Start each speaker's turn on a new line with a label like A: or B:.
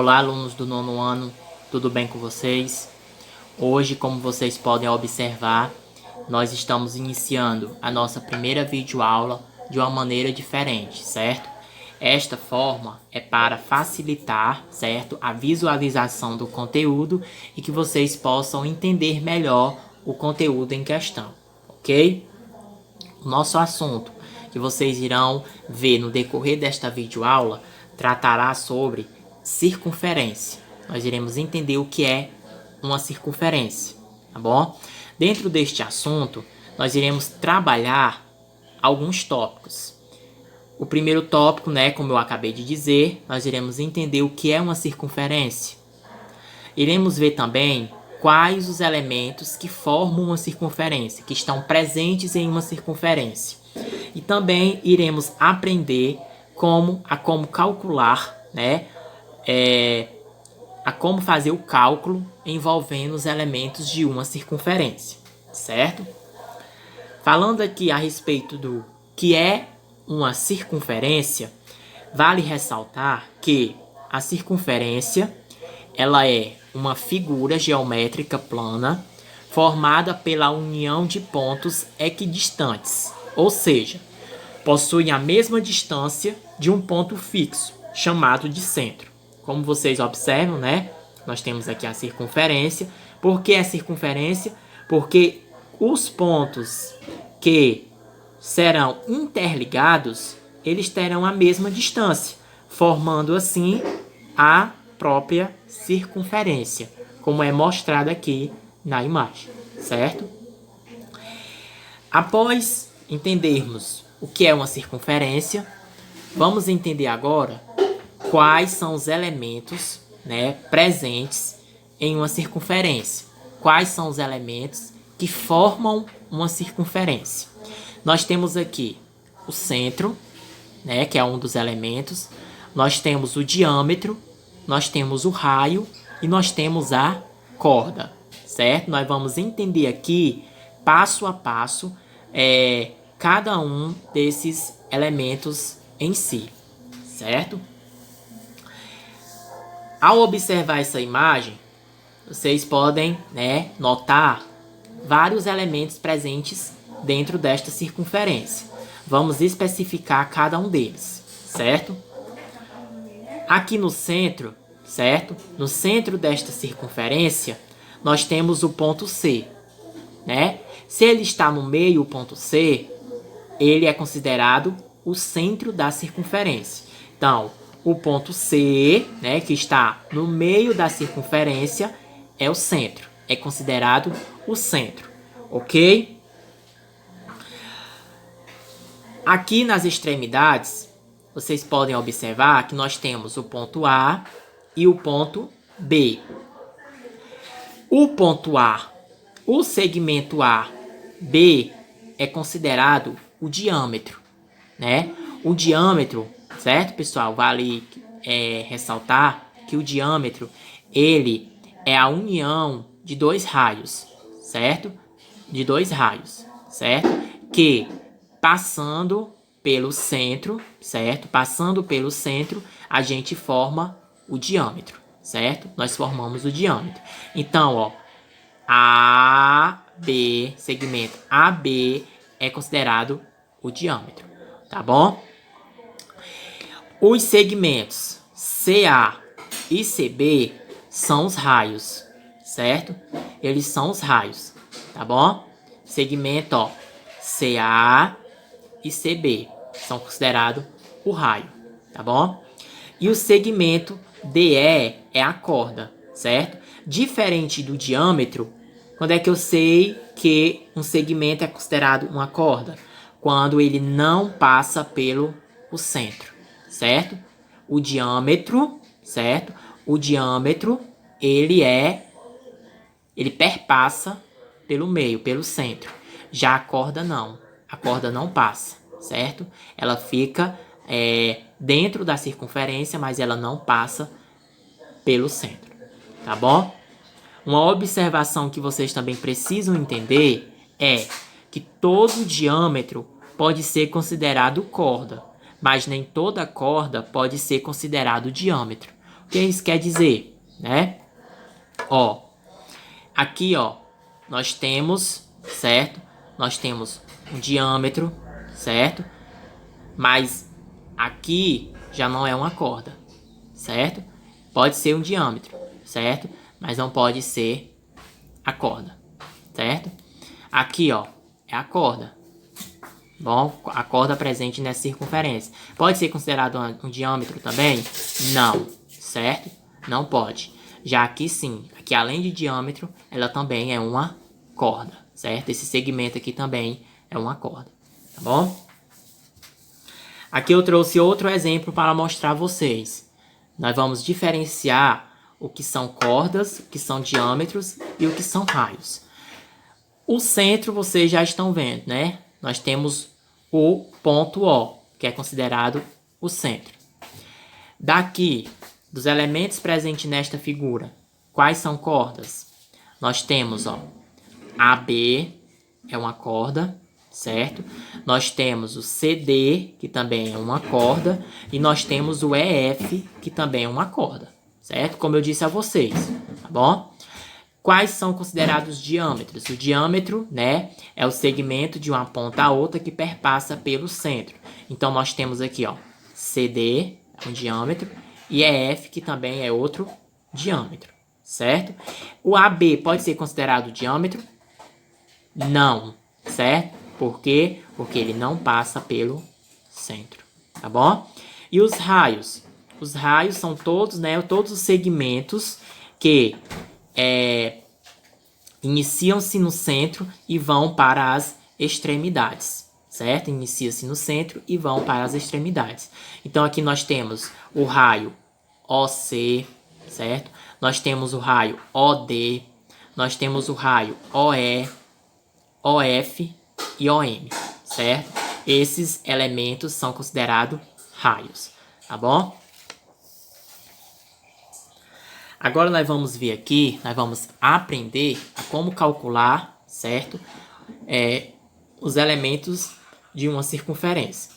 A: Olá, alunos do nono ano, tudo bem com vocês? Hoje, como vocês podem observar, nós estamos iniciando a nossa primeira videoaula de uma maneira diferente, certo? Esta forma é para facilitar, certo, a visualização do conteúdo e que vocês possam entender melhor o conteúdo em questão, ok? O nosso assunto que vocês irão ver no decorrer desta videoaula tratará sobre circunferência. Nós iremos entender o que é uma circunferência, tá bom? Dentro deste assunto, nós iremos trabalhar alguns tópicos. O primeiro tópico, como eu acabei de dizer, nós iremos entender o que é uma circunferência. Iremos ver também quais os elementos que formam uma circunferência, que estão presentes em uma circunferência. E também iremos aprender como calcular, a como fazer o cálculo envolvendo os elementos de uma circunferência, certo? Falando aqui a respeito do que é uma circunferência, vale ressaltar que a circunferência ela é uma figura geométrica plana formada pela união de pontos equidistantes, ou seja, possuem a mesma distância de um ponto fixo, chamado de centro. Como vocês observam, nós temos aqui a circunferência. Por que a circunferência? Porque os pontos que serão interligados, eles terão a mesma distância, formando assim a própria circunferência, como é mostrado aqui na imagem, certo? Após entendermos o que é uma circunferência, vamos entender agora quais são os elementos, presentes em uma circunferência. Quais são os elementos que formam uma circunferência? Nós temos aqui o centro, que é um dos elementos. Nós temos o diâmetro, nós temos o raio e nós temos a corda, certo? Nós vamos entender aqui, passo a passo, cada um desses elementos em si, certo? Ao observar essa imagem, vocês podem, notar vários elementos presentes dentro desta circunferência. Vamos especificar cada um deles, certo? Aqui no centro, certo? No centro desta circunferência, nós temos o ponto C, Se ele está no meio, o ponto C, ele é considerado o centro da circunferência. Então, o ponto C, que está no meio da circunferência, é o centro. É considerado o centro, ok? Aqui nas extremidades, vocês podem observar que nós temos o ponto A e o ponto B. O ponto A, o segmento AB é considerado o diâmetro, O diâmetro, certo, pessoal? Vale ressaltar que o diâmetro, ele é a união de dois raios, certo? De dois raios, certo? Que passando pelo centro, certo? Passando pelo centro, a gente forma o diâmetro, certo? Nós formamos o diâmetro. Então, AB, segmento AB é considerado o diâmetro, tá bom? Os segmentos CA e CB são os raios, certo? Eles são os raios, tá bom? Segmento, CA e CB são considerados o raio, tá bom? E o segmento DE é a corda, certo? Diferente do diâmetro, quando é que eu sei que um segmento é considerado uma corda? Quando ele não passa pelo centro, certo? O diâmetro, certo? O diâmetro, ele perpassa pelo meio, pelo centro. Já a corda não passa, certo? Ela fica dentro da circunferência, mas ela não passa pelo centro, tá bom? Uma observação que vocês também precisam entender é que todo diâmetro pode ser considerado corda, mas nem toda corda pode ser considerado diâmetro. que isso quer dizer, né? Ó, aqui, ó, nós temos, certo? Nós temos um diâmetro, certo? Mas aqui já não é uma corda, certo? Pode ser um diâmetro, certo? Mas não pode ser a corda, certo? Aqui, ó, é a corda. Bom, a corda presente nessa circunferência. Pode ser considerado um diâmetro também? Não, certo? Não pode. Já aqui sim, aqui além de diâmetro, ela também é uma corda, certo? Esse segmento aqui também é uma corda, tá bom? Aqui eu trouxe outro exemplo para mostrar a vocês. Nós vamos diferenciar o que são cordas, o que são diâmetros e o que são raios. O centro vocês já estão vendo, né? Nós temos o ponto O, que é considerado o centro. Daqui, dos elementos presentes nesta figura, quais são cordas? Nós temos, ó, AB, é uma corda, certo? Nós temos o CD, que também é uma corda, e nós temos o EF, que também é uma corda, certo? Como eu disse a vocês, tá bom? Quais são considerados diâmetros? O diâmetro, né, é o segmento de uma ponta a outra que perpassa pelo centro. Então, nós temos aqui, ó, CD, é um diâmetro, e EF, que também é outro diâmetro, certo? O AB pode ser considerado diâmetro? Não, certo? Por quê? Porque ele não passa pelo centro, tá bom? E os raios? Os raios são todos, né, todos os segmentos que iniciam-se no centro e vão para as extremidades, certo? Inicia-se no centro e vão para as extremidades. Então, aqui nós temos o raio OC, certo? Nós temos o raio OD, nós temos o raio OE, OF e OM, certo? Esses elementos são considerados raios, tá bom? Agora nós vamos ver aqui, nós vamos aprender a como calcular, certo? Os elementos de uma circunferência.